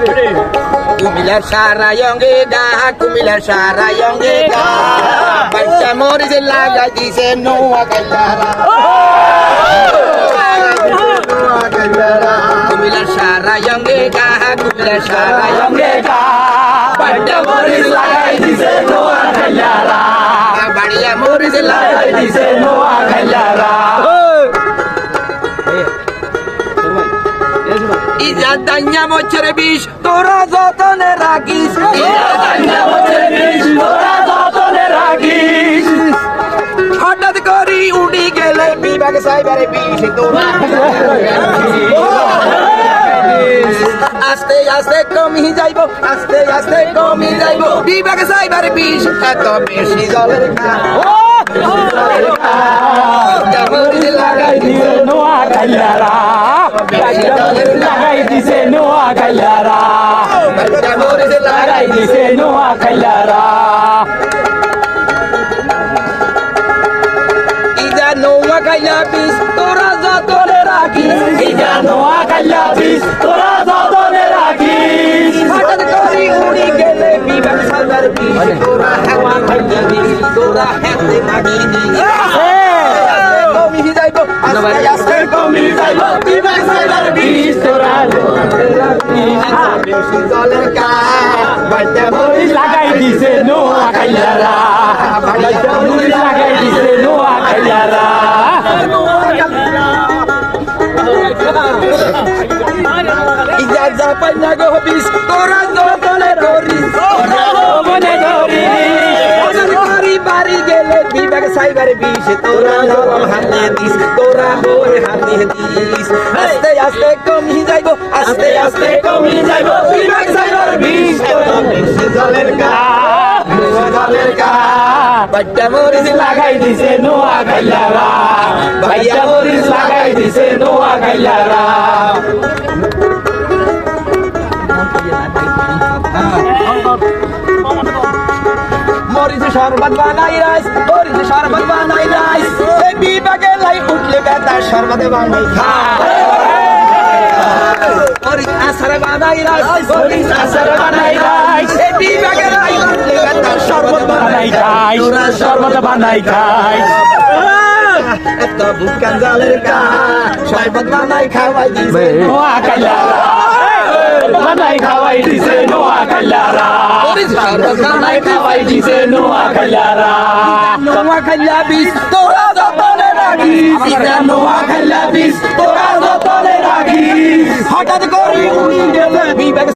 কুমিল্লার সারায়ঙ্গে গা কুমিল্লার সারায়ঙ্গে গা বাচ্চা মরিচ লাগাই দিছে নোয়া কাইলারা কুমিল্লার সারায়ঙ্গে গা কুমিল্লার সারায়ঙ্গে গা বাচ্চা মরিচ লাগাই দিছে নোয়া কাইলারা বাড়িয়া মরিচ লাগাই দিছে নোয়া কাইলারা ইজা দাইয়া মোচের বিষ তোরা যতনে রাখিস ইজা দাইয়া মোচের বিষ তোরা যতনে রাখিস হঠাৎ করি উড়ি গেলে বিভাগ সাইবারে বিষ তোরা আস্তে আস্তে কমি যাইব আস্তে আস্তে কমি যাইব বিভাগ সাইবারে বিষ এত বেশি জলের খা লাগাই দিছে নোয়া কাইলারা লাগাই দিছে নোয়া কাইলারা লাগাই দিছে নোয়া কাইলারা ইজা নোয়া কাইলা বিষ তোরা যতনে রাখিস ইজা নোয়া কাইলা বিষ তোরা যতনে রাখিস হঠাৎ করি উড়ি গেলে বিভাগ সাইবার বিষ তোরা হাওয়া কাইলা বিষ তোরা হাতে লাগি দিস কমি যাইব আস্তে আস্তে কমি যাইব বিভাগ সাইবার বিষ তোরা বেশি জলের কা বাচ্চা মরিচ লাগাই দিছে নোয়া কাইলারা বাচ্চা মরিচ লাগাই দিছে নোয়া কাইলারা ইজা যা পাইনা গো বিষ তোরা যতনে ধরিস তোরা মনে ধরিস বাড়ি বাড়ি গেলে বিভাগ সাইবার বিষ তোরা নরম হাতে দিস তোরা মোরে হাতে দিস আস্তে আস্তে কমি যাইব আস্তে আস্তে কমি যাইব বিভাগ সাইবার বিষ তোরা বেশি জলের কা জলের কা বাচ্চা মরিচ লাগাই দিছে নোয়া কাইলারা বাচ্চা মরিচ লাগাই দিছে নোয়া কাইলারা মরিচ শরবত বানাই রাইস মরিচ শরবত বানাই রাইস এই বিভাগে লাই উঠলে বেটা শরবত বানাই খা মরিচ আচার বানাই রাইস মরিচ আচার বানাই রাইস এই বিভাগে লাই উঠলে বেটা শরবত বানাই খাই তোরা শরবত বানাই খাই এত বুকান জালের কা শরবত বানাই খাওয়াই দিছে নোয়া কাইলারা বানাই খাওয়াই দিছে নোয়া কাইলারা শরবত বানাই খাওয়াই দিছে নোয়া কাইলারা নোয়া কাইলা বিষ তোরা যতনে রাখিস ইজা নোয়া কাইলা বিষ তোরা যতনে রাখিস হঠাৎ করি উড়ি গেলে বিবেক